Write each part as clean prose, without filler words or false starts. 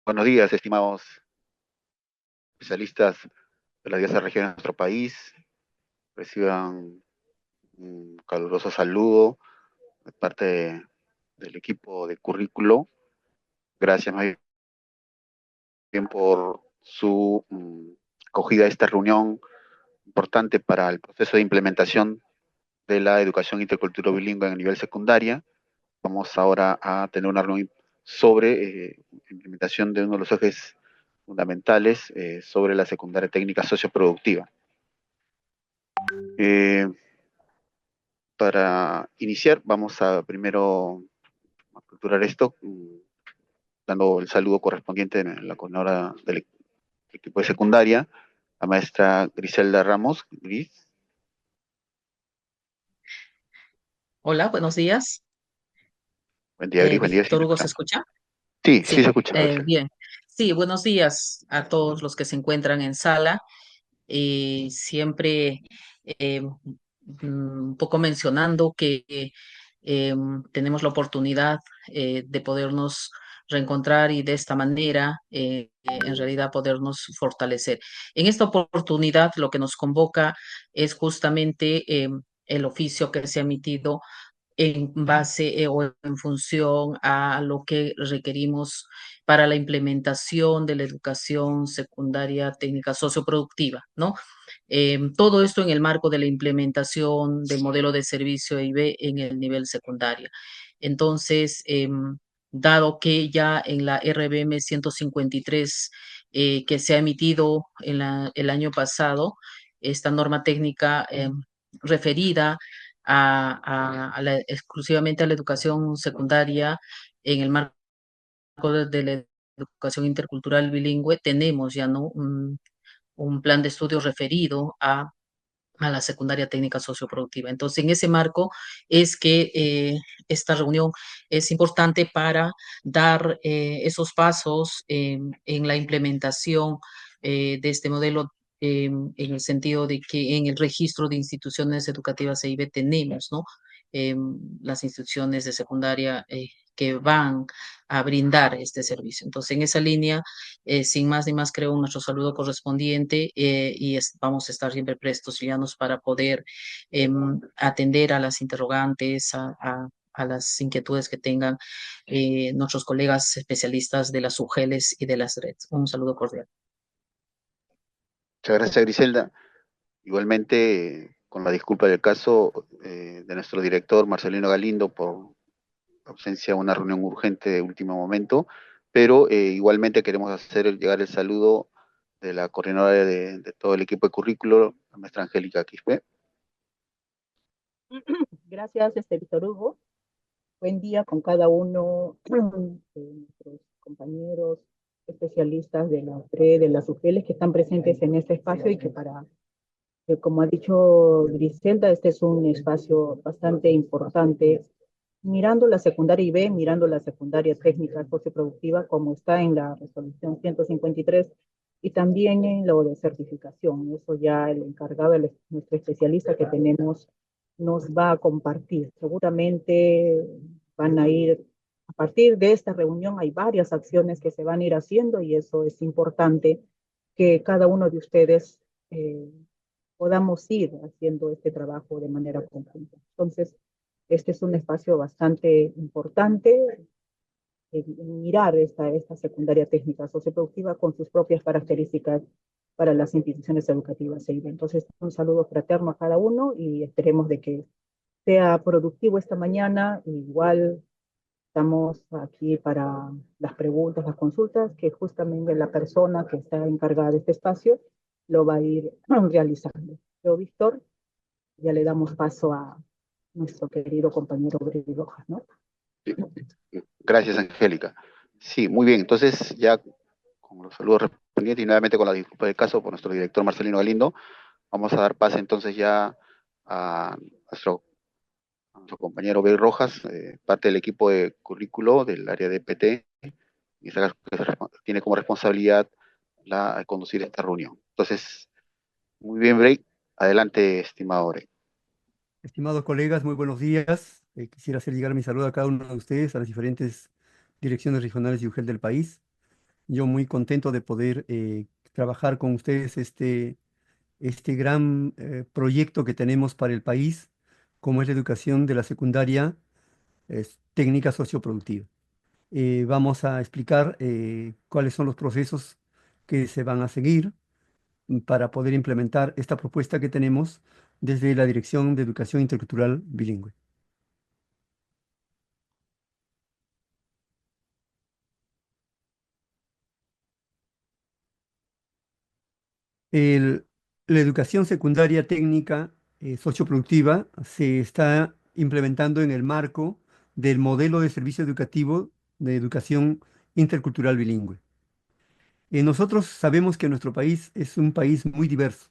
Buenos días, estimados especialistas de las diversas regiones de nuestro país. Reciban un caluroso saludo de parte del equipo de currículo. Gracias más bien por su acogida a esta reunión importante para el proceso de implementación de la educación intercultural bilingüe en el nivel secundaria. Vamos ahora a tener una reunión sobre implementación de uno de los ejes fundamentales sobre la secundaria técnica socioproductiva. Eh, para iniciar, vamos a primero aperturar esto, dando el saludo correspondiente en la coordinadora del equipo de secundaria, la maestra Griselda Ramos. Gris, Hola, buenos días. Buen día, ¿sí Víctor me Hugo, ¿se escucha? escucha? Sí, sí se Sí, escucha, Griselda. bien. Sí, buenos días a todos los que se encuentran en sala. Siempre un poco mencionando que tenemos la oportunidad de podernos reencontrar y de esta manera, en realidad, podernos fortalecer. En esta oportunidad, lo que nos convoca es justamente el oficio que se ha emitido en base o en función a lo que requerimos para la implementación de la educación secundaria técnica socioproductiva, ¿no? Todo esto en el marco de la implementación del modelo de servicio EIB en el nivel secundario. Entonces, dado que ya en la RBM 153 que se ha emitido el año pasado, esta norma técnica referida exclusivamente a la educación secundaria en el marco de la educación intercultural bilingüe, tenemos ya no un plan de estudio referido a la secundaria técnica socioproductiva. Entonces, en ese marco es que esta reunión es importante para dar esos pasos en la implementación de este modelo, en el sentido de que en el registro de instituciones educativas EIB tenemos, ¿no? Las instituciones de secundaria que van a brindar este servicio. Entonces, en esa línea, sin más ni más, creo nuestro saludo correspondiente vamos a estar siempre prestos y llanos para poder atender a las interrogantes, a las inquietudes que tengan nuestros colegas especialistas de las UGELES y de las redes. Un saludo cordial. Muchas gracias, Griselda. Igualmente, con la disculpa del caso de nuestro director Marcelino Galindo por ausencia a una reunión urgente de último momento, pero igualmente queremos hacer llegar el saludo de la coordinadora de todo el equipo de currículo, la maestra Angélica Quispe. Gracias, Víctor Hugo. Buen día con cada uno de nuestros compañeros especialistas de la UPRE, de las UGELES que están presentes en este espacio y como ha dicho Griselda, este es un espacio bastante importante, mirando la secundaria IB, mirando la secundaria técnica socioproductiva, como está en la resolución 153, y también en lo de certificación. Eso ya el encargado, nuestro especialista que tenemos, nos va a compartir. Seguramente van a ir, a partir de esta reunión, hay varias acciones que se van a ir haciendo y eso es importante que cada uno de ustedes podamos ir haciendo este trabajo de manera conjunta. Entonces, este es un espacio bastante importante, mirar esta secundaria técnica socioproductiva con sus propias características para las instituciones educativas. Entonces, un saludo fraterno a cada uno y esperemos de que sea productivo esta mañana. Igual estamos aquí para las preguntas, las consultas, que justamente la persona que está encargada de este espacio lo va a ir realizando. Yo, Víctor, ya le damos paso a nuestro querido compañero Brady Rojas, ¿no? Gracias, Angélica. Sí, muy bien. Entonces, ya con los saludos respondientes y nuevamente con la disculpa del caso por nuestro director Marcelino Galindo, vamos a dar pase entonces ya a nuestro, a nuestro compañero Brady Rojas, parte del equipo de currículo del área de PT, y tiene como responsabilidad conducir esta reunión. Entonces, muy bien, Bray. Adelante, estimado Bray. Estimados colegas, muy buenos días. Quisiera hacer llegar mi saludo a cada uno de ustedes, a las diferentes direcciones regionales y UGEL del país. Yo muy contento de poder trabajar con ustedes este gran proyecto que tenemos para el país, como es la educación de la secundaria técnica socioproductiva. Vamos a explicar cuáles son los procesos que se van a seguir para poder implementar esta propuesta que tenemos desde la Dirección de Educación Intercultural Bilingüe. El- la educación secundaria técnica socioproductiva se está implementando en el marco del modelo de servicio educativo de educación intercultural bilingüe. Nosotros sabemos que nuestro país es un país muy diverso,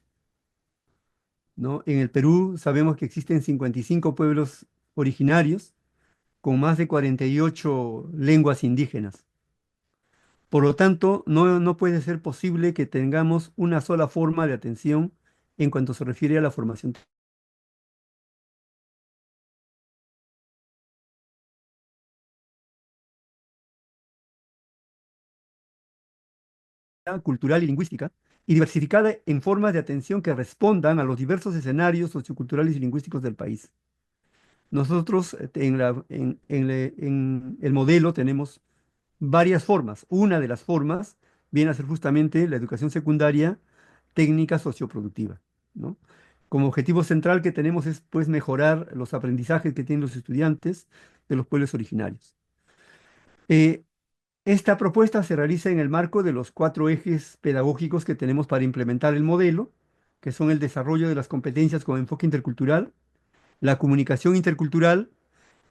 ¿no? En el Perú sabemos que existen 55 pueblos originarios con más de 48 lenguas indígenas. Por lo tanto, no puede ser posible que tengamos una sola forma de atención en cuanto se refiere a la formación cultural y lingüística, y diversificada en formas de atención que respondan a los diversos escenarios socioculturales y lingüísticos del país. Nosotros en el modelo tenemos varias formas. Una de las formas viene a ser justamente la educación secundaria técnica socioproductiva, ¿no? Como objetivo central que tenemos es pues mejorar los aprendizajes que tienen los estudiantes de los pueblos originarios. Eh, Esta propuesta se realiza en el marco de los cuatro ejes pedagógicos que tenemos para implementar el modelo, que son el desarrollo de las competencias con enfoque intercultural, la comunicación intercultural,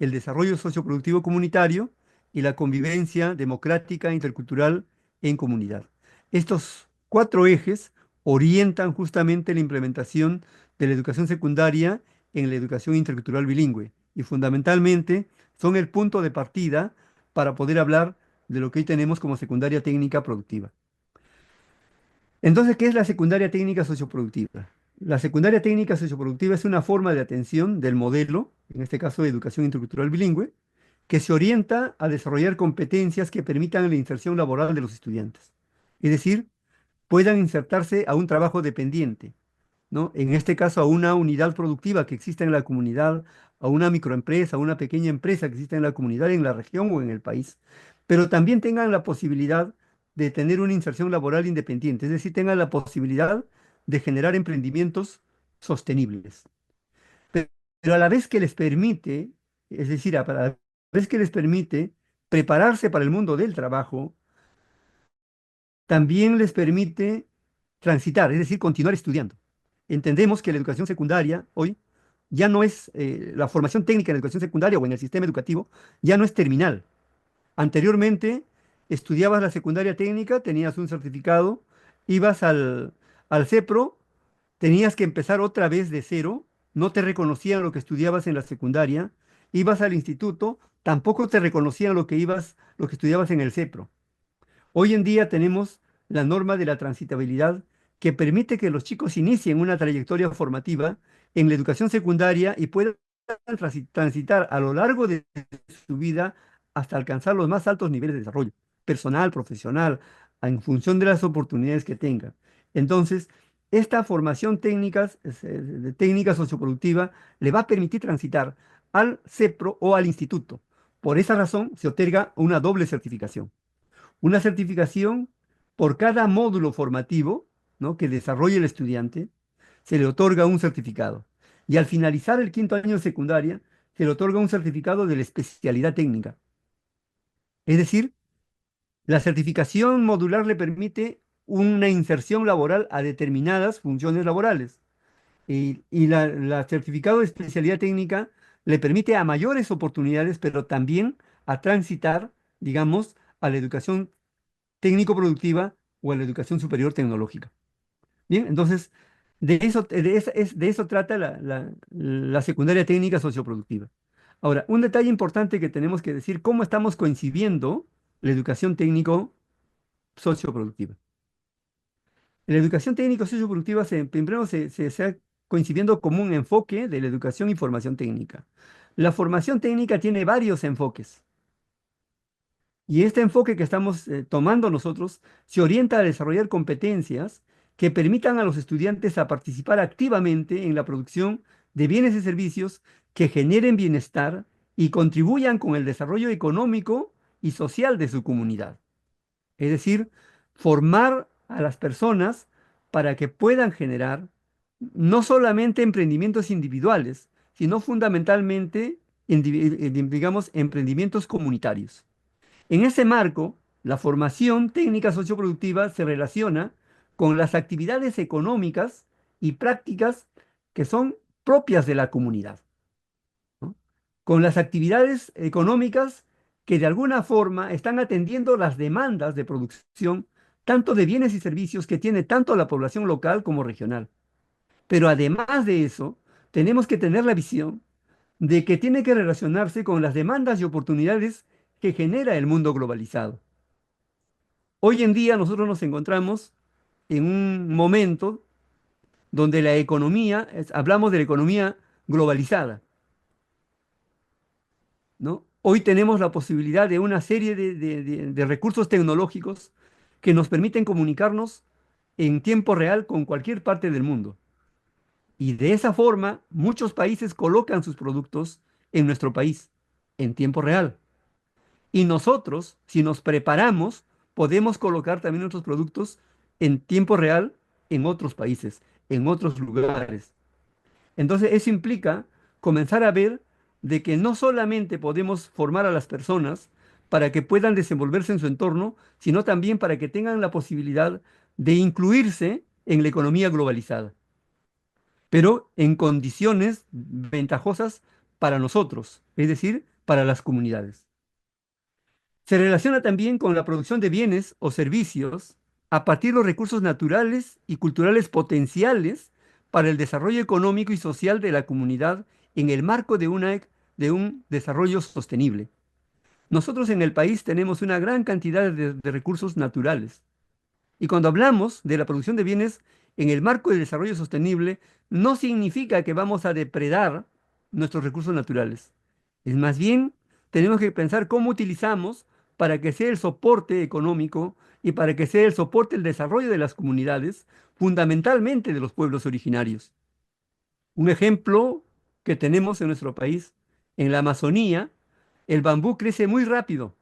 el desarrollo socioproductivo comunitario y la convivencia democrática intercultural en comunidad. Estos cuatro ejes orientan justamente la implementación de la educación secundaria en la educación intercultural bilingüe y fundamentalmente son el punto de partida para poder hablar de lo que hoy tenemos como secundaria técnica productiva. Entonces, ¿qué es la secundaria técnica socioproductiva? La secundaria técnica socioproductiva es una forma de atención del modelo, en este caso de educación intercultural bilingüe, que se orienta a desarrollar competencias que permitan la inserción laboral de los estudiantes. Es decir, puedan insertarse a un trabajo dependiente, ¿no? En este caso, a una unidad productiva que exista en la comunidad, a una microempresa, a una pequeña empresa que exista en la comunidad, en la región o en el país, pero también tengan la posibilidad de tener una inserción laboral independiente, es decir, tengan la posibilidad de generar emprendimientos sostenibles. Pe- Pero a la vez que les permite, es decir, a la vez que les permite prepararse para el mundo del trabajo, también les permite transitar, es decir, continuar estudiando. Entendemos que la educación secundaria hoy ya no es, la formación técnica en la educación secundaria o en el sistema educativo, ya no es terminal. Anteriormente, estudiabas la secundaria técnica, tenías un certificado, ibas al CEPRO, tenías que empezar otra vez de cero, no te reconocían lo que estudiabas en la secundaria, ibas al instituto, tampoco te reconocían lo que estudiabas en el CEPRO. Hoy en día tenemos la norma de la transitabilidad que permite que los chicos inicien una trayectoria formativa en la educación secundaria y puedan transitar a lo largo de su vida hasta alcanzar los más altos niveles de desarrollo personal, profesional, en función de las oportunidades que tengan. Entonces, esta formación de técnica socioproductiva le va a permitir transitar al CEPRO o al instituto. Por esa razón, se otorga una doble certificación, una certificación por cada módulo formativo, ¿no?, que desarrolle el estudiante, se le otorga un certificado. Y al finalizar el quinto año de secundaria, se le otorga un certificado de la especialidad técnica. Es decir, la certificación modular le permite una inserción laboral a determinadas funciones laborales. Y la certificado de especialidad técnica le permite a mayores oportunidades, pero también a transitar, digamos, a la educación técnico-productiva o a la educación superior tecnológica. Bien, entonces, de eso trata la secundaria técnica socioproductiva. Ahora, un detalle importante que tenemos que decir, cómo estamos coincidiendo la educación técnico-socioproductiva. La educación técnico-socioproductiva primero se está coincidiendo como un enfoque de la educación y formación técnica. La formación técnica tiene varios enfoques. Y este enfoque que estamos tomando nosotros se orienta a desarrollar competencias que permitan a los estudiantes a participar activamente en la producción de bienes y servicios que generen bienestar y contribuyan con el desarrollo económico y social de su comunidad. Es decir, formar a las personas para que puedan generar no solamente emprendimientos individuales, sino fundamentalmente, digamos, emprendimientos comunitarios. En ese marco, la formación técnica socioproductiva se relaciona con las actividades económicas y prácticas que son propias de la comunidad, ¿no? Con las actividades económicas que de alguna forma están atendiendo las demandas de producción, tanto de bienes y servicios que tiene tanto la población local como regional. Pero además de eso, tenemos que tener la visión de que tiene que relacionarse con las demandas y oportunidades que genera el mundo globalizado. Hoy en día nosotros nos encontramos en un momento donde la economía, hablamos de la economía globalizada, ¿no? Hoy tenemos la posibilidad de una serie de recursos tecnológicos que nos permiten comunicarnos en tiempo real con cualquier parte del mundo. Y de esa forma, muchos países colocan sus productos en nuestro país en tiempo real. Y nosotros, si nos preparamos, podemos colocar también nuestros productos en tiempo real en otros países, en otros lugares. Entonces, eso implica comenzar a ver de que no solamente podemos formar a las personas para que puedan desenvolverse en su entorno, sino también para que tengan la posibilidad de incluirse en la economía globalizada, pero en condiciones ventajosas para nosotros, es decir, para las comunidades. Se relaciona también con la producción de bienes o servicios a partir de los recursos naturales y culturales potenciales para el desarrollo económico y social de la comunidad en el marco de un desarrollo sostenible. Nosotros en el país tenemos una gran cantidad de recursos naturales. Y cuando hablamos de la producción de bienes en el marco del desarrollo sostenible, no significa que vamos a depredar nuestros recursos naturales. Es más bien, tenemos que pensar cómo utilizamos para que sea el soporte económico y para que sea el soporte del desarrollo de las comunidades, fundamentalmente de los pueblos originarios. Un ejemplo que tenemos en nuestro país, en la Amazonía, el bambú crece muy rápido.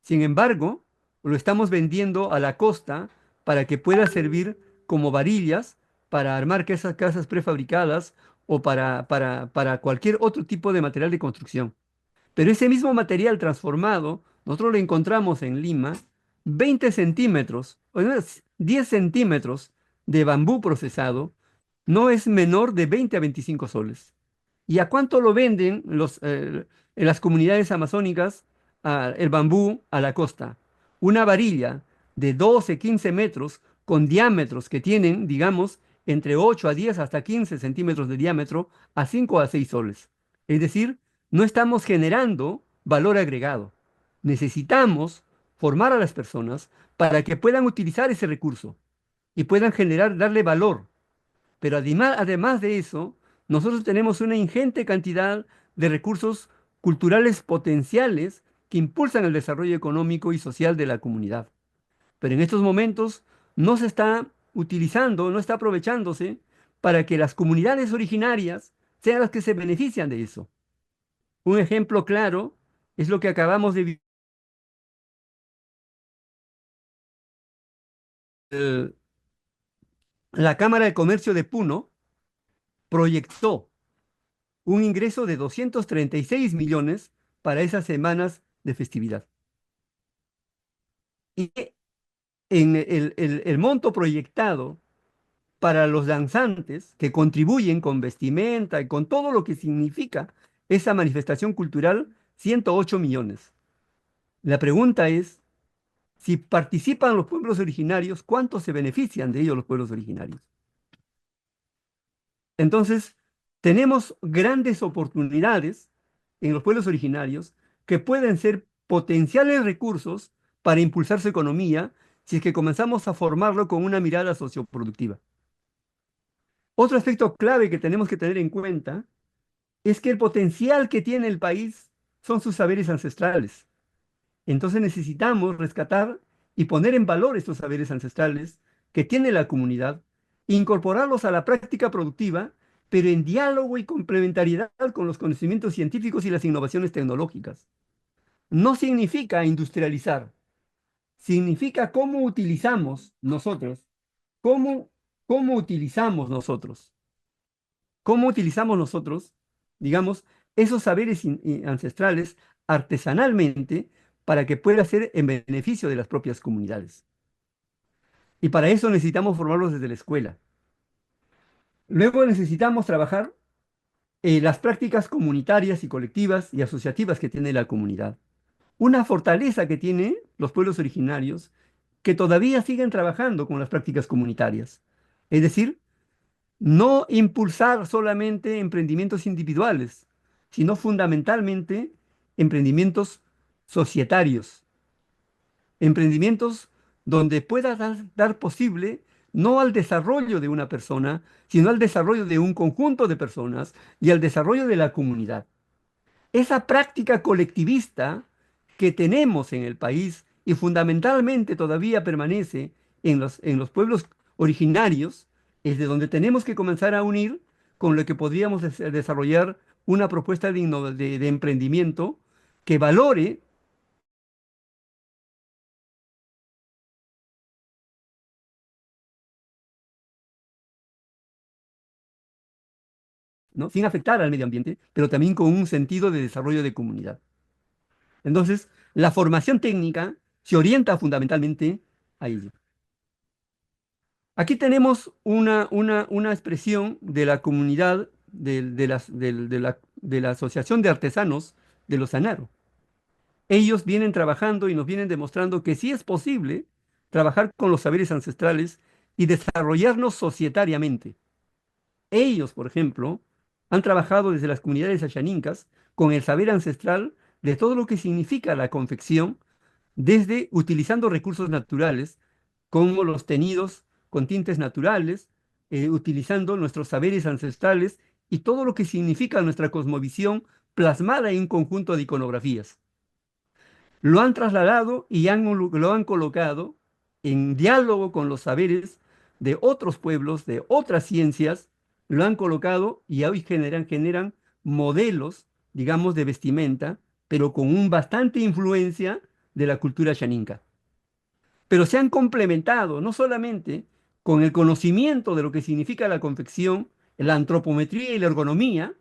Sin embargo, lo estamos vendiendo a la costa para que pueda servir como varillas para armar esas casas prefabricadas o para cualquier otro tipo de material de construcción. Pero ese mismo material transformado, nosotros lo encontramos en Lima, 20 centímetros, o no, 10 centímetros de bambú procesado, no es menor de 20 a 25 soles. ¿Y a cuánto lo venden en las comunidades amazónicas el bambú a la costa? Una varilla de 12, 15 metros con diámetros que tienen, digamos, entre 8 a 10 hasta 15 centímetros de diámetro a 5 a 6 soles. Es decir, no estamos generando valor agregado. Necesitamos formar a las personas para que puedan utilizar ese recurso y puedan generar, darle valor. Pero además de eso, nosotros tenemos una ingente cantidad de recursos culturales potenciales que impulsan el desarrollo económico y social de la comunidad. Pero en estos momentos no se está utilizando, no está aprovechándose para que las comunidades originarias sean las que se benefician de eso. Un ejemplo claro es lo que acabamos de vivir. La Cámara de Comercio de Puno proyectó un ingreso de 236 millones para esas semanas de festividad. Y en el monto proyectado para los danzantes que contribuyen con vestimenta y con todo lo que significa esa manifestación cultural, 108 millones. La pregunta es, si participan los pueblos originarios, ¿cuántos se benefician de ellos los pueblos originarios? Entonces, tenemos grandes oportunidades en los pueblos originarios que pueden ser potenciales recursos para impulsar su economía si es que comenzamos a formarlo con una mirada socioproductiva. Otro aspecto clave que tenemos que tener en cuenta es que el potencial que tiene el país son sus saberes ancestrales. Entonces necesitamos rescatar y poner en valor estos saberes ancestrales que tiene la comunidad, incorporarlos a la práctica productiva, pero en diálogo y complementariedad con los conocimientos científicos y las innovaciones tecnológicas. No significa industrializar, significa cómo, cómo utilizamos nosotros, cómo utilizamos nosotros, digamos, esos saberes ancestrales artesanalmente para que pueda ser en beneficio de las propias comunidades. Y para eso necesitamos formarlos desde la escuela. Luego necesitamos trabajar las prácticas comunitarias y colectivas y asociativas que tiene la comunidad. Una fortaleza que tienen los pueblos originarios que todavía siguen trabajando con las prácticas comunitarias. Es decir, no impulsar solamente emprendimientos individuales, sino fundamentalmente emprendimientos societarios, emprendimientos donde pueda dar posible no al desarrollo de una persona, sino al desarrollo de un conjunto de personas y al desarrollo de la comunidad. Esa práctica colectivista que tenemos en el país y fundamentalmente todavía permanece en los pueblos originarios, es de donde tenemos que comenzar a unir con lo que podríamos desarrollar una propuesta de emprendimiento que valore, ¿no?, sin afectar al medio ambiente, pero también con un sentido de desarrollo de comunidad. Entonces, la formación técnica se orienta fundamentalmente a ello. Aquí tenemos una expresión de la comunidad de la Asociación de Artesanos de los Sanaro. Ellos vienen trabajando y nos vienen demostrando que sí es posible trabajar con los saberes ancestrales y desarrollarnos societariamente. Ellos, por ejemplo, han trabajado desde las comunidades ayaninkas con el saber ancestral de todo lo que significa la confección, desde utilizando recursos naturales como los teñidos con tintes naturales, utilizando nuestros saberes ancestrales y todo lo que significa nuestra cosmovisión plasmada en un conjunto de iconografías. Lo han trasladado y lo han colocado en diálogo con los saberes de otros pueblos, de otras ciencias, lo han colocado y hoy generan modelos, digamos, de vestimenta, pero con un bastante influencia de la cultura xaninka. Pero se han complementado no solamente con el conocimiento de lo que significa la confección, la antropometría y la ergonomía,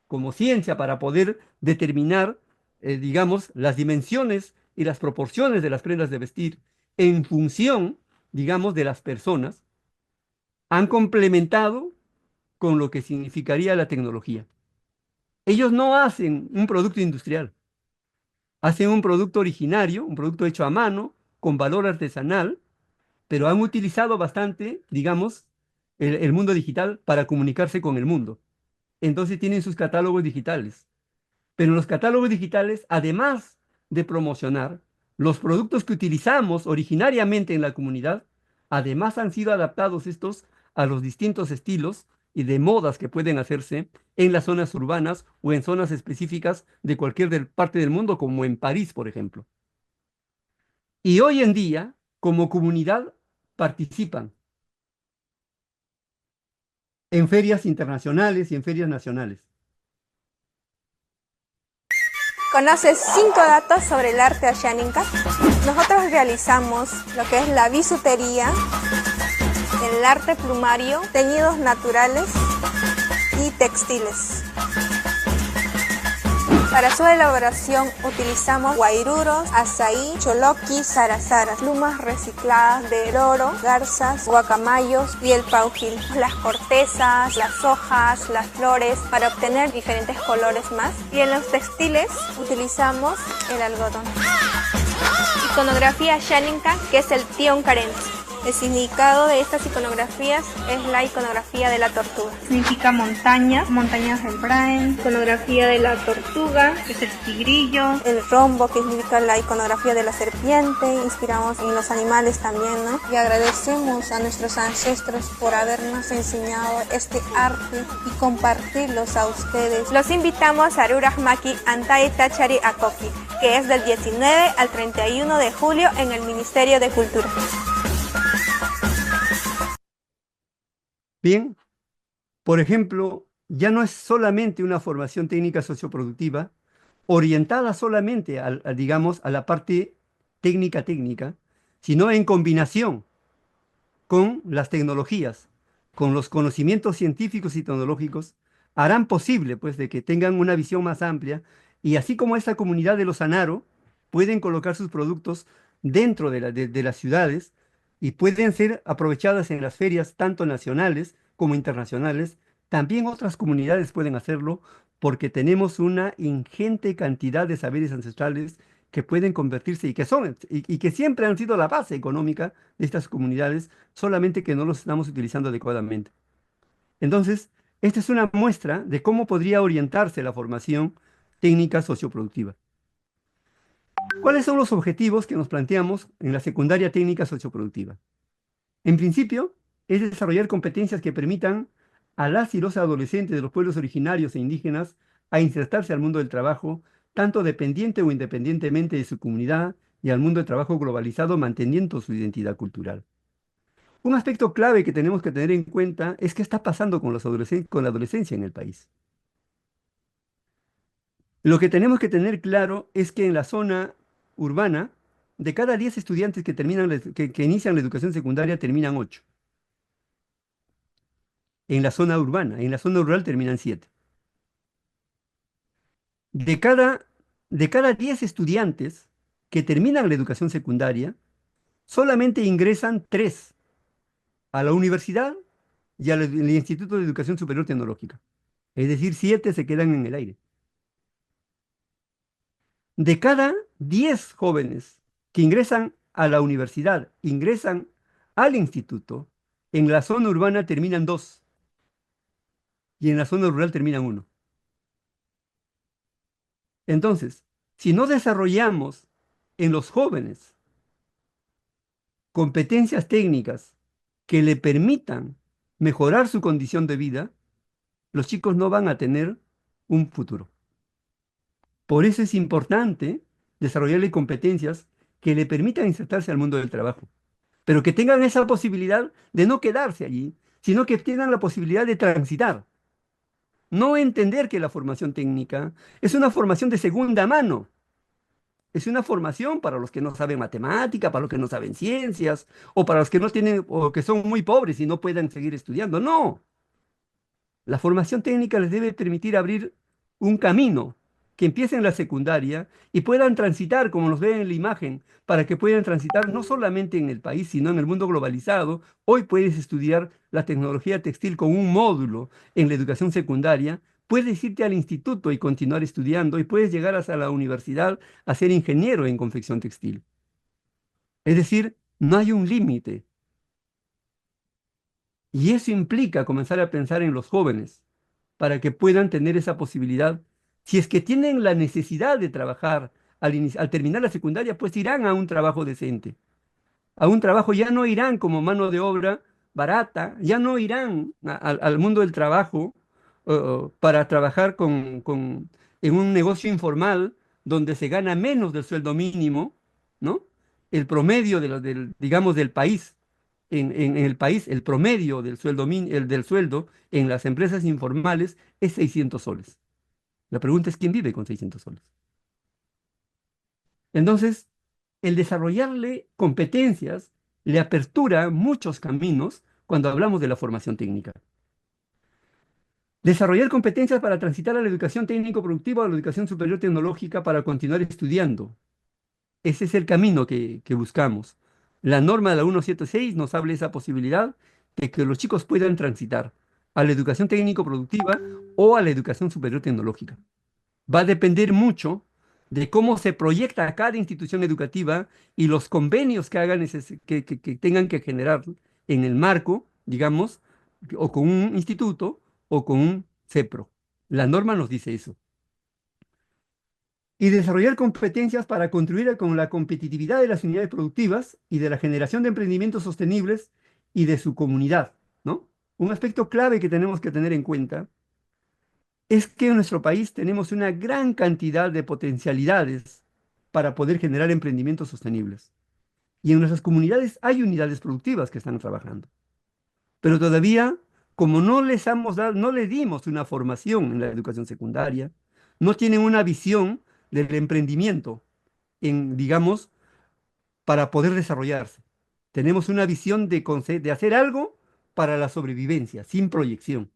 como ciencia para poder determinar, digamos, las dimensiones y las proporciones de las prendas de vestir en función, digamos, de las personas, han complementado con lo que significaría la tecnología. Ellos no hacen un producto industrial, hacen un producto originario, un producto hecho a mano, con valor artesanal, pero han utilizado bastante, digamos, el mundo digital para comunicarse con el mundo. Entonces tienen sus catálogos digitales. Pero en los catálogos digitales, además de promocionar los productos que utilizamos originariamente en la comunidad, además han sido adaptados estos a los distintos estilos y de modas que pueden hacerse en las zonas urbanas o en zonas específicas de cualquier parte del mundo, como en París, por ejemplo. Y hoy en día, como comunidad, participan en ferias internacionales y en ferias nacionales. ¿Conoces 5 datos sobre el arte ayaninka? Nosotros realizamos lo que es la bisutería, el arte plumario, teñidos naturales y textiles. Para su elaboración utilizamos guairuros, azaí, choloquis, zarazaras, plumas recicladas de loro, garzas, guacamayos y el paujil. Las cortezas, las hojas, las flores para obtener diferentes colores más. Y en los textiles utilizamos el algodón. Iconografía ayaninka, que es el tion karen. El significado de estas iconografías es la iconografía de la tortuga. Significa montañas, montañas del Braen, iconografía de la tortuga, que es el tigrillo, el rombo, que significa la iconografía de la serpiente, inspiramos en los animales también, ¿no? Y agradecemos a nuestros ancestros por habernos enseñado este arte y compartirlos a ustedes. Los invitamos a Rurak Maki Antai Tachari Akoki. que es del 19 al 31 de julio en el Ministerio de Cultura. Bien, por ejemplo, ya no es solamente una formación técnica socioproductiva orientada solamente digamos, a la parte técnica, sino en combinación con las tecnologías, con los conocimientos científicos y tecnológicos, harán posible, pues, de que tengan una visión más amplia y así como esta comunidad de los Anaro pueden colocar sus productos dentro de las ciudades y pueden ser aprovechadas en las ferias tanto nacionales como internacionales, también otras comunidades pueden hacerlo porque tenemos una ingente cantidad de saberes ancestrales que pueden convertirse y que siempre han sido la base económica de estas comunidades, solamente que no los estamos utilizando adecuadamente. Entonces, esta es una muestra de cómo podría orientarse la formación técnica socioproductiva. ¿Cuáles son los objetivos que nos planteamos en la secundaria técnica socioproductiva? En principio, es desarrollar competencias que permitan a las y los adolescentes de los pueblos originarios e indígenas a insertarse al mundo del trabajo, tanto dependiente o independientemente de su comunidad, y al mundo del trabajo globalizado, manteniendo su identidad cultural. Un aspecto clave que tenemos que tener en cuenta es qué está pasando con con la adolescencia en el país. Lo que tenemos que tener claro es que en la zona urbana, de cada 10 estudiantes que inician la educación secundaria, terminan 8. En la zona urbana, en la zona rural terminan 7. De cada, de cada 10 estudiantes que terminan la educación secundaria, solamente ingresan 3 a la universidad y al Instituto de Educación Superior Tecnológica. Es decir, 7 se quedan en el aire. De cada 10 jóvenes que ingresan a la universidad, ingresan al instituto, en la zona urbana terminan 2 y en la zona rural terminan 1. Entonces, si no desarrollamos en los jóvenes competencias técnicas que le permitan mejorar su condición de vida, los chicos no van a tener un futuro. Por eso es importante desarrollarle competencias que le permitan insertarse al mundo del trabajo, pero que tengan esa posibilidad de no quedarse allí, sino que tengan la posibilidad de transitar. No entender que la formación técnica es una formación de segunda mano. Es una formación para los que no saben matemática, para los que no saben ciencias, o para los que no tienen, o que son muy pobres y no puedan seguir estudiando. No. La formación técnica les debe permitir abrir un camino que empiece en la secundaria y puedan transitar, como nos ven en la imagen, para que puedan transitar no solamente en el país, sino en el mundo globalizado. Hoy puedes estudiar la tecnología textil con un módulo en la educación secundaria, puedes irte al instituto y continuar estudiando y puedes llegar hasta la universidad a ser ingeniero en confección textil. Es decir, no hay un límite. Y eso implica comenzar a pensar en los jóvenes para que puedan tener esa posibilidad. Si es que tienen la necesidad de trabajar al terminar la secundaria, pues irán a un trabajo decente. A un trabajo ya no irán como mano de obra barata, ya no irán al mundo del trabajo para trabajar en un negocio informal donde se gana menos del sueldo mínimo, ¿no? El promedio digamos, del país en el país, el promedio del sueldo en las empresas informales es 600 soles. La pregunta es, ¿quién vive con 600 soles? Entonces, el desarrollarle competencias le apertura muchos caminos cuando hablamos de la formación técnica. Desarrollar competencias para transitar a la educación técnico-productiva o a la educación superior tecnológica para continuar estudiando. Ese es el camino que buscamos. La norma de la 176 nos habla de esa posibilidad de que los chicos puedan transitar a la educación técnico-productiva o a la educación superior tecnológica. Va a depender mucho de cómo se proyecta a cada institución educativa y los convenios que que tengan que generar en el marco, digamos, o con un instituto o con un CEPRO. La norma nos dice eso. Y desarrollar competencias para contribuir con la competitividad de las unidades productivas y de la generación de emprendimientos sostenibles y de su comunidad, ¿no? Un aspecto clave que tenemos que tener en cuenta es que en nuestro país tenemos una gran cantidad de potencialidades para poder generar emprendimientos sostenibles. Y en nuestras comunidades hay unidades productivas que están trabajando. Pero todavía, como no les hemos dado, no les dimos una formación en la educación secundaria, no tienen una visión del emprendimiento en, digamos, para poder desarrollarse. Tenemos una visión de hacer algo para la sobrevivencia, sin proyección.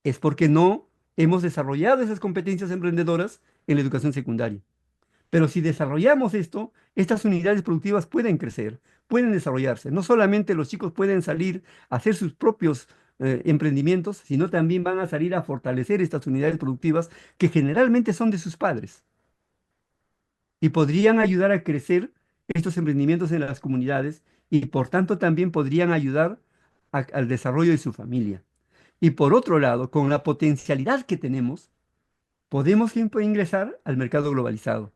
Es porque no hemos desarrollado esas competencias emprendedoras en la educación secundaria. Pero si desarrollamos esto, estas unidades productivas pueden crecer, pueden desarrollarse. No solamente los chicos pueden salir a hacer sus propios emprendimientos, sino también van a salir a fortalecer estas unidades productivas que generalmente son de sus padres y podrían ayudar a crecer estos emprendimientos en las comunidades y por tanto también podrían ayudar al desarrollo de su familia. Y por otro lado, con la potencialidad que tenemos, podemos ingresar al mercado globalizado.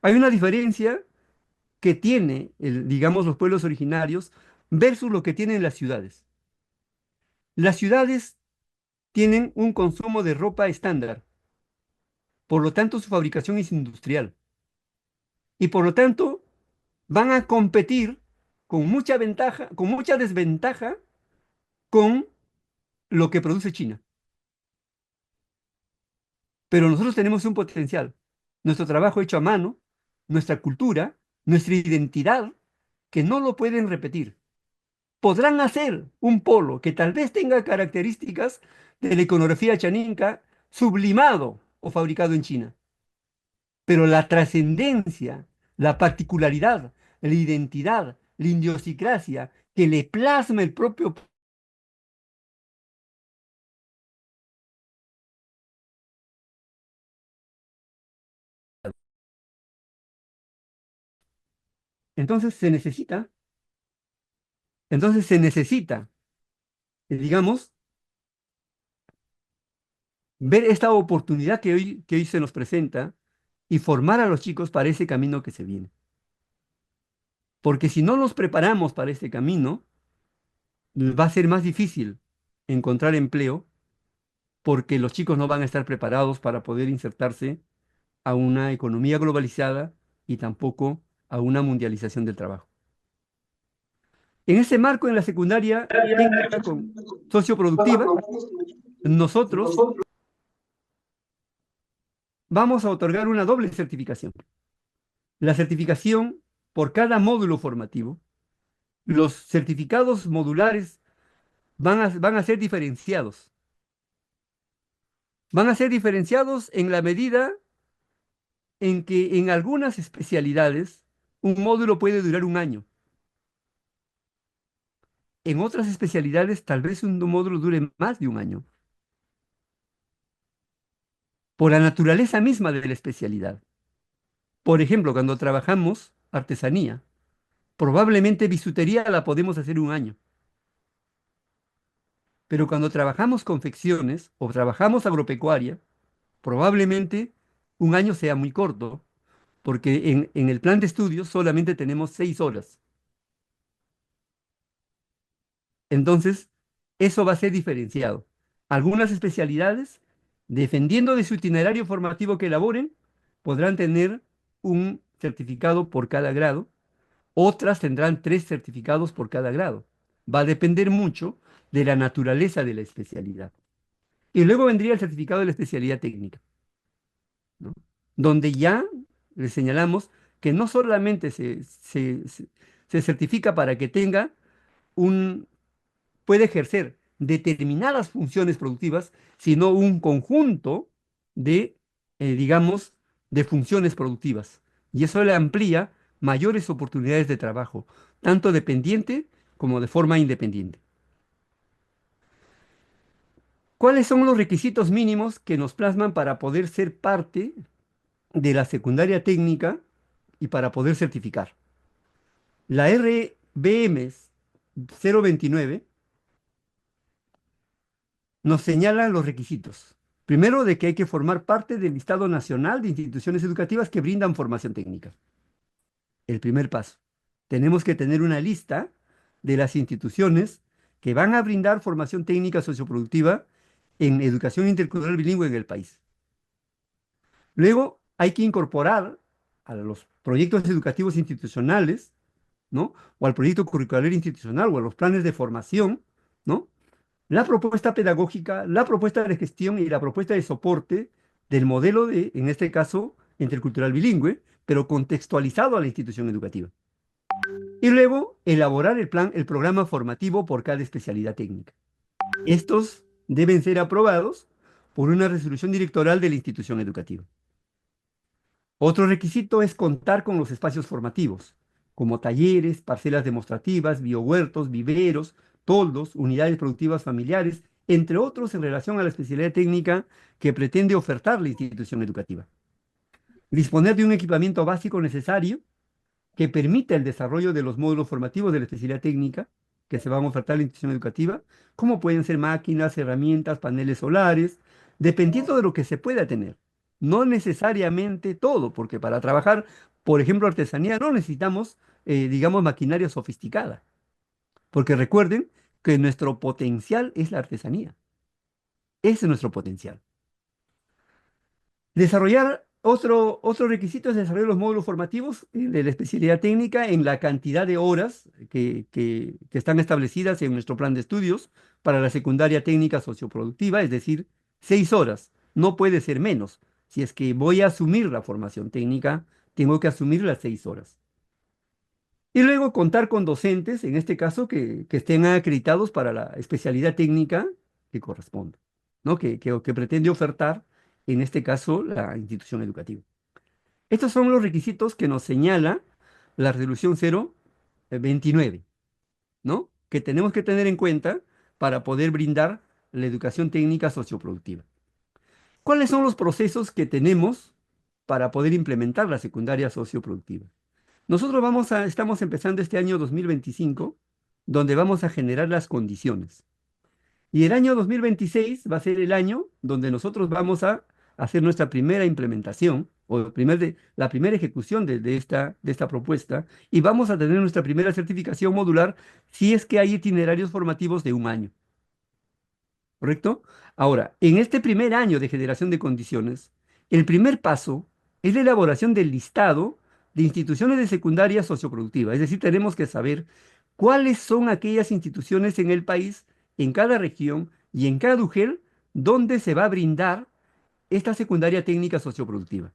Hay una diferencia que tiene, digamos, los pueblos originarios versus lo que tienen las ciudades. Las ciudades tienen un consumo de ropa estándar, por lo tanto su fabricación es industrial y por lo tanto van a competir con mucha ventaja, con mucha desventaja con lo que produce China. Pero nosotros tenemos un potencial, nuestro trabajo hecho a mano, nuestra cultura, nuestra identidad, que no lo pueden repetir. Podrán hacer un polo que tal vez tenga características de la iconografía chaninca sublimado o fabricado en China. Pero la trascendencia, la particularidad, la identidad, la idiosincrasia que le plasma el propio. Entonces se necesita, entonces se necesita, digamos, ver esta oportunidad que hoy se nos presenta y formar a los chicos para ese camino que se viene. Porque si no los preparamos para este camino, va a ser más difícil encontrar empleo porque los chicos no van a estar preparados para poder insertarse a una economía globalizada y tampoco a una mundialización del trabajo. En ese marco, en la secundaria técnica socioproductiva, nosotros vamos a otorgar una doble certificación. La certificación por cada módulo formativo. Los certificados modulares van a ser diferenciados. Van a ser diferenciados en la medida en que en algunas especialidades un módulo puede durar un año. En otras especialidades tal vez un módulo dure más de un año. Por la naturaleza misma de la especialidad. Por ejemplo, cuando trabajamos artesanía, probablemente bisutería la podemos hacer un año. Pero cuando trabajamos confecciones o trabajamos agropecuaria, probablemente un año sea muy corto, porque en el plan de estudios solamente tenemos 6 horas. Entonces, eso va a ser diferenciado. Algunas especialidades, dependiendo de su itinerario formativo que elaboren, podrán tener un certificado por cada grado, otras tendrán 3 certificados por cada grado. Va a depender mucho de la naturaleza de la especialidad. Y luego vendría el certificado de la especialidad técnica, ¿no? Donde ya le señalamos que no solamente se certifica para que tenga puede ejercer determinadas funciones productivas, sino un conjunto de, digamos, de funciones productivas. Y eso le amplía mayores oportunidades de trabajo, tanto dependiente como de forma independiente. ¿Cuáles son los requisitos mínimos que nos plasman para poder ser parte de la secundaria técnica y para poder certificar? La RBM 029 nos señala los requisitos. Primero, de que hay que formar parte del listado nacional de instituciones educativas que brindan formación técnica. El primer paso. Tenemos que tener una lista de las instituciones que van a brindar formación técnica socioproductiva en educación intercultural bilingüe en el país. Luego, hay que incorporar a los proyectos educativos institucionales, ¿no? O al proyecto curricular institucional o a los planes de formación, ¿no? La propuesta pedagógica, la propuesta de gestión y la propuesta de soporte del modelo de, en este caso, intercultural bilingüe, pero contextualizado a la institución educativa. Y luego elaborar el programa formativo por cada especialidad técnica. Estos deben ser aprobados por una resolución directoral de la institución educativa. Otro requisito es contar con los espacios formativos, como talleres, parcelas demostrativas, biohuertos, viveros, toldos, unidades productivas familiares, entre otros en relación a la especialidad técnica que pretende ofertar la institución educativa. Disponer de un equipamiento básico necesario que permita el desarrollo de los módulos formativos de la especialidad técnica que se van a ofertar en la institución educativa, como pueden ser máquinas, herramientas, paneles solares, dependiendo de lo que se pueda tener. No necesariamente todo, porque para trabajar, por ejemplo, artesanía, no necesitamos, digamos, maquinaria sofisticada, porque recuerden que nuestro potencial es la artesanía. Ese es nuestro potencial. Desarrollar otro requisito es desarrollar los módulos formativos de la especialidad técnica en la cantidad de horas que están establecidas en nuestro plan de estudios para la secundaria técnica socioproductiva, es decir, 6 horas. No puede ser menos. Si es que voy a asumir la formación técnica, tengo que asumir las 6 horas. Y luego contar con docentes, en este caso, que estén acreditados para la especialidad técnica que corresponde, ¿no? Que pretende ofertar, en este caso, la institución educativa. Estos son los requisitos que nos señala la resolución 029, ¿no? Que tenemos que tener en cuenta para poder brindar la educación técnica socioproductiva. ¿Cuáles son los procesos que tenemos para poder implementar la secundaria socioproductiva? Nosotros estamos empezando este año 2025, donde vamos a generar las condiciones. Y el año 2026 va a ser el año donde nosotros vamos a hacer nuestra primera implementación, o la primera ejecución de esta propuesta, y vamos a tener nuestra primera certificación modular si es que hay itinerarios formativos de un año. ¿Correcto? Ahora, en este primer año de generación de condiciones, el primer paso es la elaboración del listado de instituciones de secundaria socioproductiva. Es decir, tenemos que saber cuáles son aquellas instituciones en el país, en cada región y en cada UGEL, donde se va a brindar esta secundaria técnica socioproductiva.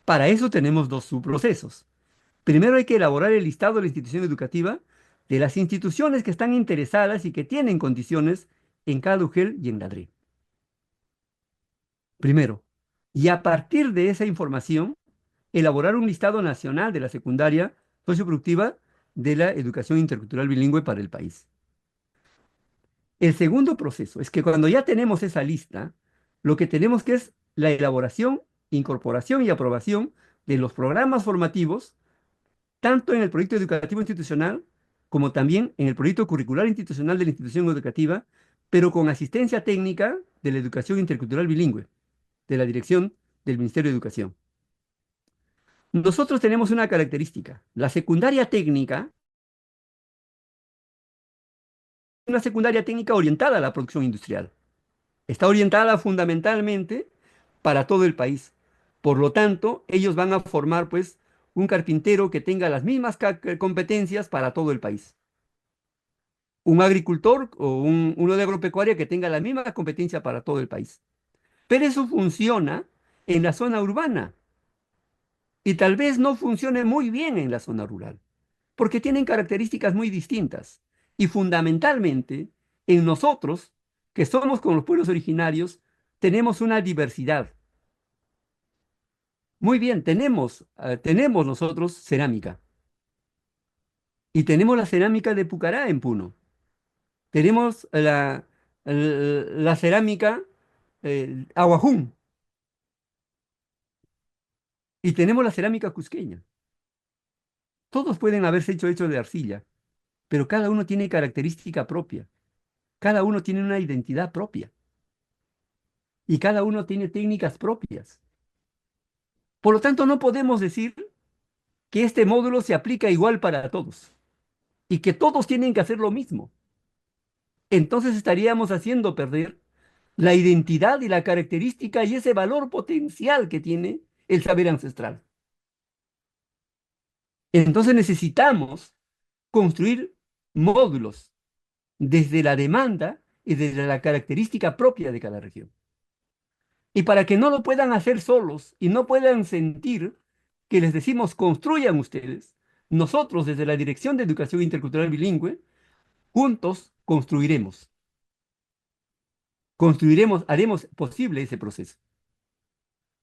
Para eso tenemos dos subprocesos. Primero hay que elaborar el listado de la institución educativa de las instituciones que están interesadas y que tienen condiciones en cada UGEL y en la DRE. Primero. Y a partir de esa información, elaborar un listado nacional de la secundaria socioproductiva de la educación intercultural bilingüe para el país. El segundo proceso es que cuando ya tenemos esa lista, lo que tenemos que es la elaboración, incorporación y aprobación de los programas formativos, tanto en el proyecto educativo institucional como también en el proyecto curricular institucional de la institución educativa, pero con asistencia técnica de la educación intercultural bilingüe, de la dirección del Ministerio de Educación. Nosotros tenemos una característica. La secundaria técnica es una secundaria técnica orientada a la producción industrial. Está orientada fundamentalmente para todo el país. Por lo tanto, ellos van a formar, pues, un carpintero que tenga las mismas competencias para todo el país. Un agricultor o uno de agropecuaria que tenga la misma competencia para todo el país. Pero eso funciona en la zona urbana y tal vez no funcione muy bien en la zona rural, porque tienen características muy distintas. Y fundamentalmente, en nosotros, que somos con los pueblos originarios, tenemos una diversidad. Muy bien, tenemos nosotros cerámica. Y tenemos la cerámica de Pucará en Puno. Tenemos la cerámica Aguajún. Y tenemos la cerámica cusqueña. Todos pueden haberse hecho de arcilla, pero cada uno tiene característica propia. Cada uno tiene una identidad propia. Y cada uno tiene técnicas propias. Por lo tanto, no podemos decir que este módulo se aplica igual para todos y que todos tienen que hacer lo mismo. Entonces estaríamos haciendo perder la identidad y la característica y ese valor potencial que tiene el saber ancestral. Entonces necesitamos construir módulos desde la demanda y desde la característica propia de cada región. Y para que no lo puedan hacer solos y no puedan sentir que les decimos construyan ustedes, nosotros desde la Dirección de Educación Intercultural Bilingüe, juntos construiremos, haremos posible ese proceso.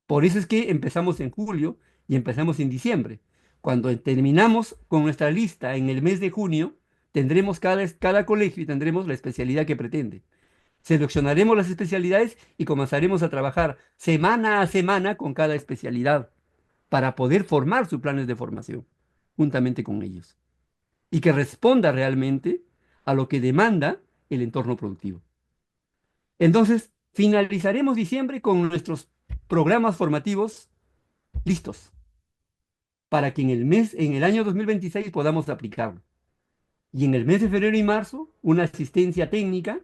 Por eso es que empezamos en julio y empezamos en diciembre. Cuando terminamos con nuestra lista en el mes de junio, tendremos cada colegio y tendremos la especialidad que pretende. Seleccionaremos las especialidades y comenzaremos a trabajar semana a semana con cada especialidad para poder formar sus planes de formación juntamente con ellos y que responda realmente a lo que demanda el entorno productivo. Entonces, finalizaremos diciembre con nuestros programas formativos listos para que en el año 2026 podamos aplicarlo. Y en el mes de febrero y marzo, una asistencia técnica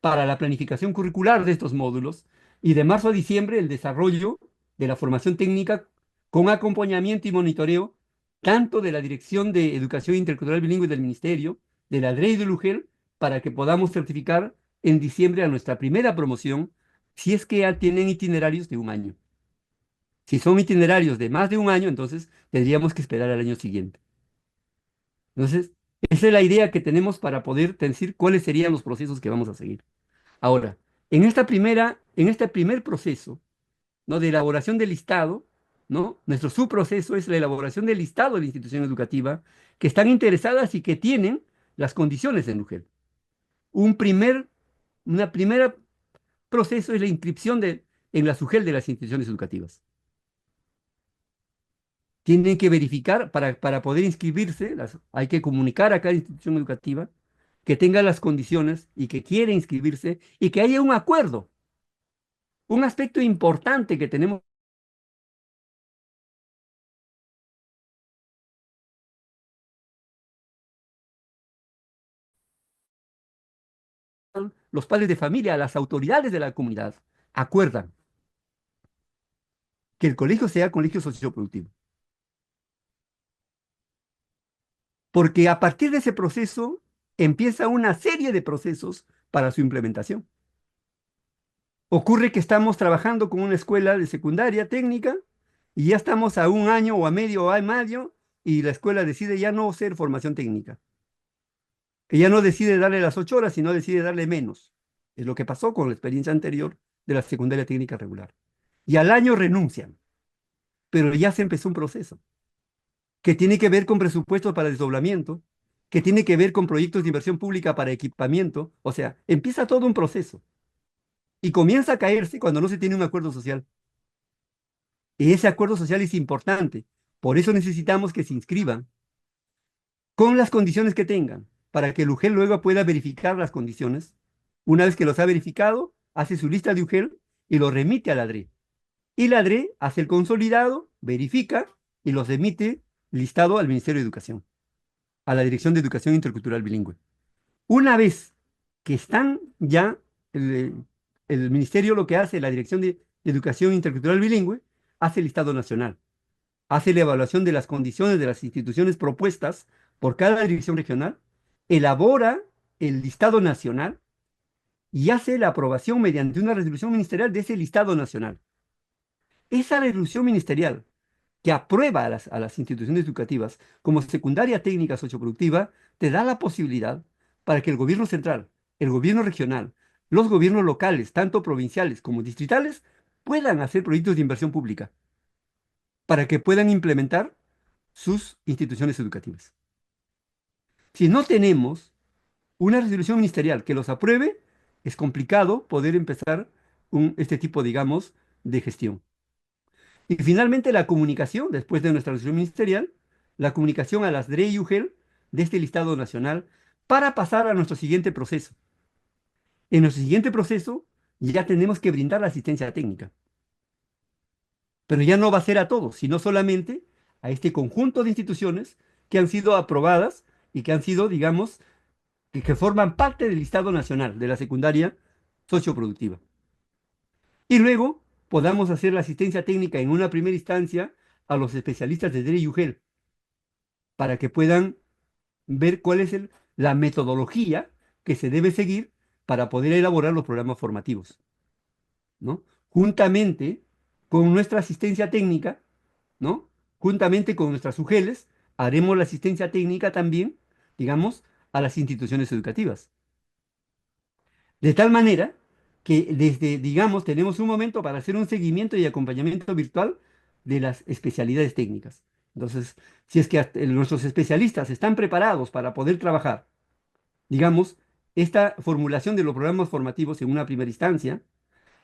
para la planificación curricular de estos módulos y de marzo a diciembre el desarrollo de la formación técnica con acompañamiento y monitoreo tanto de la Dirección de Educación Intercultural Bilingüe del Ministerio, de la DRE y del UGEL, para que podamos certificar en diciembre a nuestra primera promoción, si es que ya tienen itinerarios de un año. Si son itinerarios de más de un año, entonces tendríamos que esperar al año siguiente. Entonces, esa es la idea que tenemos para poder decir cuáles serían los procesos que vamos a seguir. Ahora, en este primer proceso, ¿no?, de elaboración del listado, ¿no? Nuestro subproceso es la elaboración del listado de la institución educativa que están interesadas y que tienen las condiciones en UGEL. Una primera proceso es la inscripción en la SUGEL de las instituciones educativas. Tienen que verificar, para poder inscribirse, hay que comunicar a cada institución educativa que tenga las condiciones y que quiere inscribirse y que haya un acuerdo. Un aspecto importante que tenemos los padres de familia, las autoridades de la comunidad, acuerdan que el colegio sea colegio socioproductivo. Porque a partir de ese proceso empieza una serie de procesos para su implementación. Ocurre que estamos trabajando con una escuela de secundaria técnica y ya estamos a un año o a medio y la escuela decide ya no hacer formación técnica. Que ya no decide darle las 8 horas, sino decide darle menos. Es lo que pasó con la experiencia anterior de la secundaria técnica regular. Y al año renuncian, pero ya se empezó un proceso que tiene que ver con presupuestos para desdoblamiento, que tiene que ver con proyectos de inversión pública para equipamiento. O sea, empieza todo un proceso y comienza a caerse cuando no se tiene un acuerdo social. Y ese acuerdo social es importante. Por eso necesitamos que se inscriban con las condiciones que tengan, para que el UGEL luego pueda verificar las condiciones. Una vez que los ha verificado, hace su lista de UGEL y lo remite a la DRE. Y la DRE hace el consolidado, verifica y los emite listado al Ministerio de Educación, a la Dirección de Educación Intercultural Bilingüe. Una vez que están ya, el Ministerio lo que hace, la Dirección de Educación Intercultural Bilingüe, hace el listado nacional, hace la evaluación de las condiciones de las instituciones propuestas por cada dirección regional, elabora el listado nacional y hace la aprobación mediante una resolución ministerial de ese listado nacional. Esa resolución ministerial que aprueba a las instituciones educativas como secundaria técnica socioproductiva, te da la posibilidad para que el gobierno central, el gobierno regional, los gobiernos locales, tanto provinciales como distritales, puedan hacer proyectos de inversión pública para que puedan implementar sus instituciones educativas. Si no tenemos una resolución ministerial que los apruebe, es complicado poder empezar este tipo, digamos, de gestión. Y finalmente la comunicación, después de nuestra resolución ministerial, la comunicación a las DRE y UGEL de este listado nacional para pasar a nuestro siguiente proceso. En nuestro siguiente proceso ya tenemos que brindar la asistencia técnica. Pero ya no va a ser a todos, sino solamente a este conjunto de instituciones que han sido aprobadas y que han sido, digamos, que forman parte del listado nacional de la secundaria socioproductiva. Y luego podamos hacer la asistencia técnica en una primera instancia a los especialistas de DRE y UGEL. para que puedan ver cuál es la metodología que se debe seguir para poder elaborar los programas formativos, ¿no? Juntamente con nuestra asistencia técnica, ¿no? Juntamente con nuestras UGELes, haremos la asistencia técnica también, digamos, a las instituciones educativas. De tal manera que desde, digamos, tenemos un momento para hacer un seguimiento y acompañamiento virtual de las especialidades técnicas. Entonces, si es que nuestros especialistas están preparados para poder trabajar, digamos, esta formulación de los programas formativos en una primera instancia,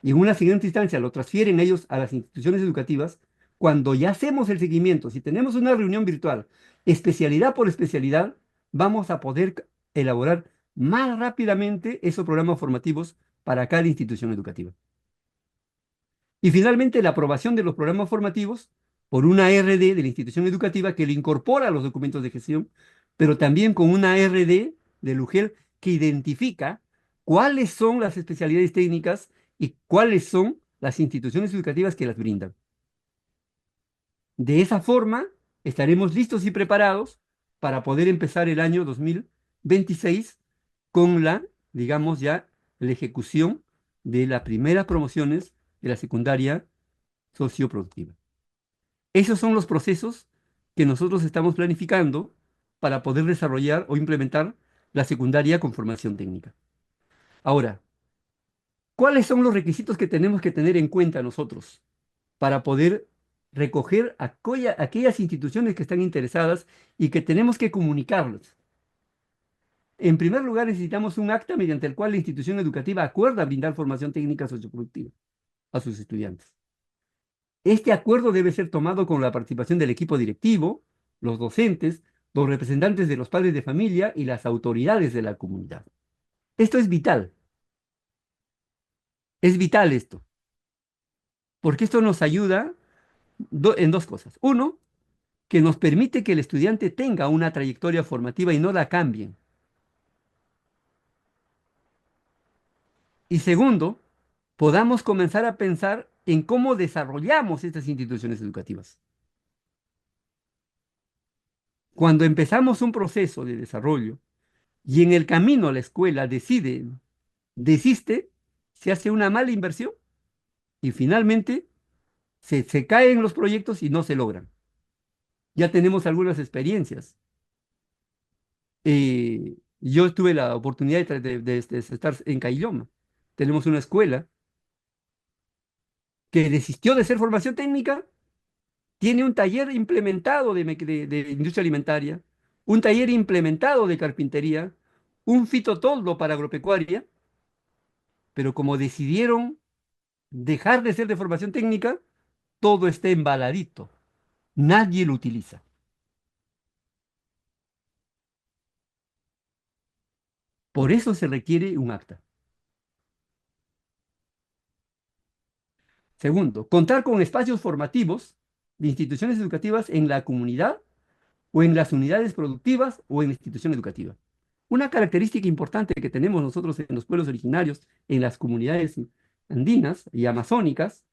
y en una siguiente instancia lo transfieren ellos a las instituciones educativas, cuando ya hacemos el seguimiento, si tenemos una reunión virtual, especialidad por especialidad, vamos a poder elaborar más rápidamente esos programas formativos para cada institución educativa. Y finalmente, la aprobación de los programas formativos por una RD de la institución educativa que lo incorpora a los documentos de gestión, pero también con una RD del UGEL que identifica cuáles son las especialidades técnicas y cuáles son las instituciones educativas que las brindan. De esa forma, estaremos listos y preparados para poder empezar el año 2026 con la, digamos ya, la ejecución de las primeras promociones de la secundaria socioproductiva. Esos son los procesos que nosotros estamos planificando para poder desarrollar o implementar la secundaria con formación técnica. Ahora, ¿cuáles son los requisitos que tenemos que tener en cuenta nosotros para poder recoger aquellas instituciones que están interesadas y que tenemos que comunicarles? En primer lugar, necesitamos un acta mediante el cual la institución educativa acuerda brindar formación técnica socioproductiva a sus estudiantes. Este acuerdo debe ser tomado con la participación del equipo directivo, los docentes, los representantes de los padres de familia y las autoridades de la comunidad. Esto es vital. Es vital esto, porque esto nos ayuda en dos cosas. Uno, que nos permite que el estudiante tenga una trayectoria formativa y no la cambien. Y segundo, podamos comenzar a pensar en cómo desarrollamos estas instituciones educativas. Cuando empezamos un proceso de desarrollo y en el camino la escuela desiste, se hace una mala inversión y finalmente se caen los proyectos y no se logran. Ya tenemos algunas experiencias. Yo tuve la oportunidad de estar en Caylloma. Tenemos una escuela que desistió de ser formación técnica, tiene un taller implementado de industria alimentaria, un taller implementado de carpintería, un fitotoldo para agropecuaria, pero como decidieron dejar de ser de formación técnica, todo está embaladito. Nadie lo utiliza. Por eso se requiere un acta. Segundo, contar con espacios formativos de instituciones educativas en la comunidad o en las unidades productivas o en la institución educativa. Una característica importante que tenemos nosotros en los pueblos originarios, en las comunidades andinas y amazónicas,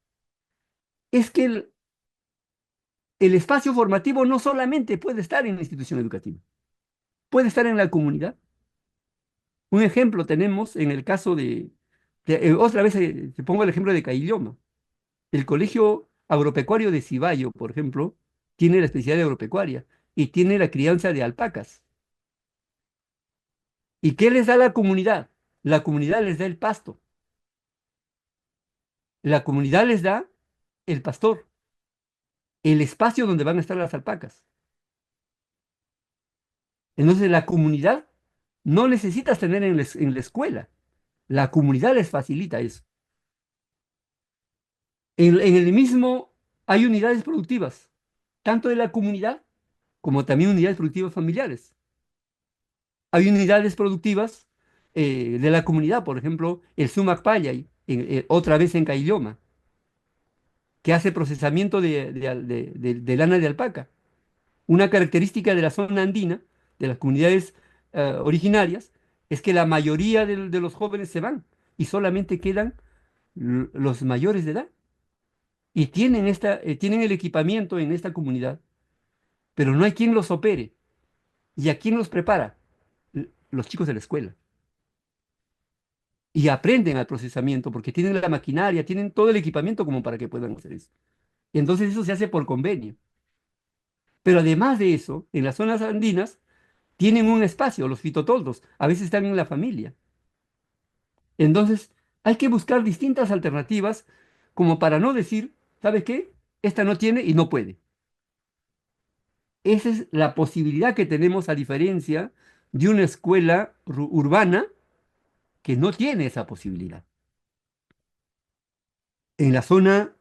es que el espacio formativo no solamente puede estar en la institución educativa, puede estar en la comunidad. Un ejemplo tenemos en el caso otra vez te pongo el ejemplo de Caylloma. El Colegio Agropecuario de Cibayo, por ejemplo, tiene la especialidad de agropecuaria y tiene la crianza de alpacas. ¿Y qué les da la comunidad? La comunidad les da el pasto. La comunidad les da el pastor, el espacio donde van a estar las alpacas. Entonces la comunidad no necesitas tener en la escuela. La comunidad les facilita eso. En el mismo hay unidades productivas, tanto de la comunidad como también unidades productivas familiares. Hay unidades productivas de la comunidad, por ejemplo, el Sumac Pallay, otra vez en Caylloma, que hace procesamiento de lana de alpaca. Una característica de la zona andina, de las comunidades originarias, es que la mayoría de los jóvenes se van y solamente quedan los mayores de edad. Y tienen el equipamiento en esta comunidad, pero no hay quien los opere. ¿Y a quién los prepara? Los chicos de la escuela. Y aprenden al procesamiento porque tienen la maquinaria, tienen todo el equipamiento como para que puedan hacer eso. Y entonces eso se hace por convenio. Pero además de eso, en las zonas andinas tienen un espacio, los fitotoldos, a veces están en la familia. Entonces hay que buscar distintas alternativas como para no decir, ¿sabe qué? Esta no tiene y no puede. Esa es la posibilidad que tenemos a diferencia de una escuela urbana que no tiene esa posibilidad. En la zona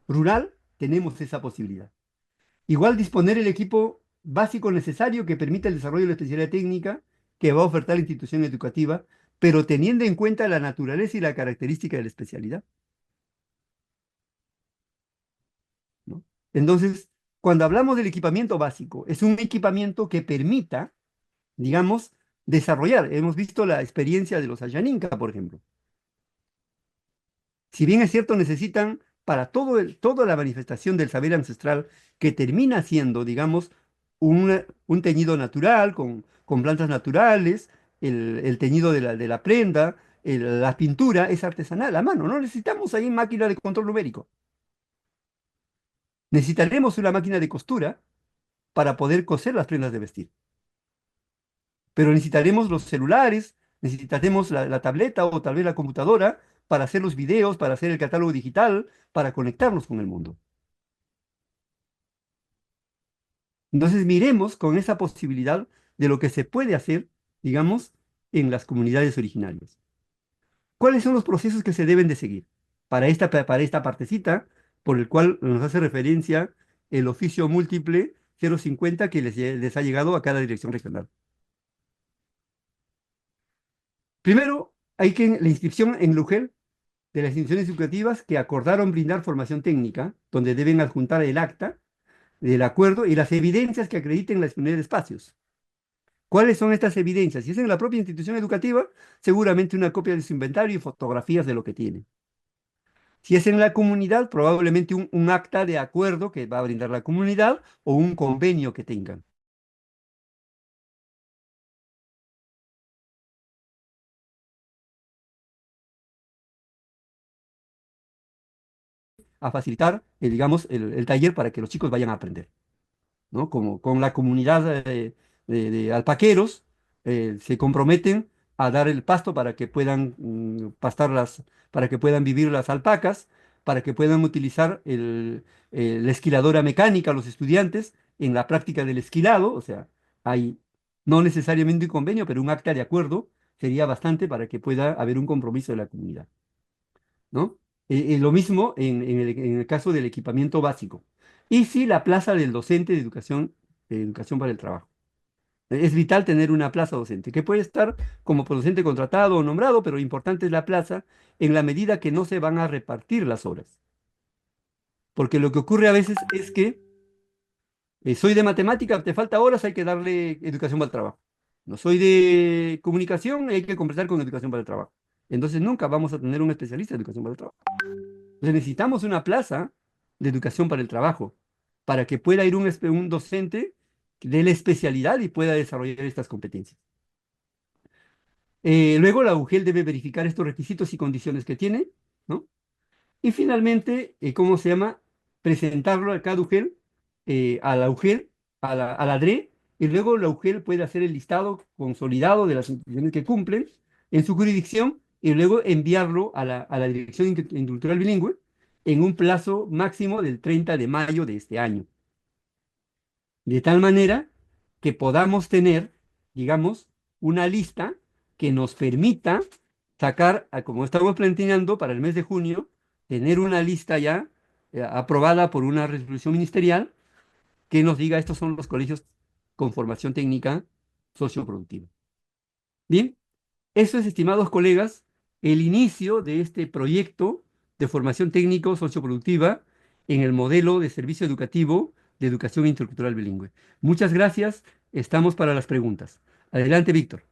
rural tenemos esa posibilidad. Igual disponer el equipo básico necesario que permita el desarrollo de la especialidad técnica que va a ofertar la institución educativa, pero teniendo en cuenta la naturaleza y la característica de la especialidad, ¿no? Entonces, cuando hablamos del equipamiento básico, es un equipamiento que permita, digamos, desarrollar. Hemos visto la experiencia de los Ayaninka, por ejemplo. Si bien es cierto, necesitan para toda la manifestación del saber ancestral, que termina siendo, digamos, un teñido natural, con plantas naturales, el teñido de la prenda, la pintura es artesanal a mano. No necesitamos ahí máquina de control numérico. Necesitaremos una máquina de costura para poder coser las prendas de vestir. Pero necesitaremos los celulares, necesitaremos la tableta o tal vez la computadora para hacer los videos, para hacer el catálogo digital, para conectarnos con el mundo. Entonces miremos con esa posibilidad de lo que se puede hacer, digamos, en las comunidades originarias. ¿Cuáles son los procesos que se deben de seguir para esta partecita por el cual nos hace referencia el oficio múltiple 050 que les ha llegado a cada dirección regional? Primero, hay que la inscripción en LUGEL de las instituciones educativas que acordaron brindar formación técnica, donde deben adjuntar el acta del acuerdo y las evidencias que acrediten la disponibilidad de espacios. ¿Cuáles son estas evidencias? Si es en la propia institución educativa, seguramente una copia de su inventario y fotografías de lo que tiene. Si es en la comunidad, probablemente un acta de acuerdo que va a brindar la comunidad o un convenio que tengan. A facilitar, digamos, el taller para que los chicos vayan a aprender, ¿no? Como con la comunidad de alpaqueros, se comprometen a dar el pasto para que puedan para que puedan vivir las alpacas, para que puedan utilizar la esquiladora mecánica los estudiantes en la práctica del esquilado. O sea, hay no necesariamente un convenio, pero un acta de acuerdo sería bastante para que pueda haber un compromiso de la comunidad, ¿no? Lo mismo en el caso del equipamiento básico. Y sí, la plaza del docente de educación para el trabajo. Es vital tener una plaza docente, que puede estar como docente contratado o nombrado, pero importante es la plaza en la medida que no se van a repartir las horas. Porque lo que ocurre a veces es que soy de matemática, te falta horas, hay que darle educación para el trabajo. No soy de comunicación, hay que conversar con educación para el trabajo. Entonces nunca vamos a tener un especialista de educación para el trabajo. Entonces necesitamos una plaza de educación para el trabajo, para que pueda ir un docente de la especialidad y pueda desarrollar estas competencias. Luego la UGEL debe verificar estos requisitos y condiciones que tiene, ¿no? Y finalmente, ¿cómo se llama? Presentarlo a cada UGEL, a la UGEL, a la DRE, y luego la UGEL puede hacer el listado consolidado de las instituciones que cumplen en su jurisdicción y luego enviarlo a la Dirección Intercultural Bilingüe en un plazo máximo del 30 de mayo de este año. De tal manera que podamos tener, digamos, una lista que nos permita sacar, como estamos planteando para el mes de junio, tener una lista ya aprobada por una resolución ministerial que nos diga estos son los colegios con formación técnica socioproductiva. Bien, eso es, estimados colegas, el inicio de este proyecto de formación técnico socioproductiva en el modelo de servicio educativo de educación intercultural bilingüe. Muchas gracias, estamos para las preguntas. Adelante, Víctor.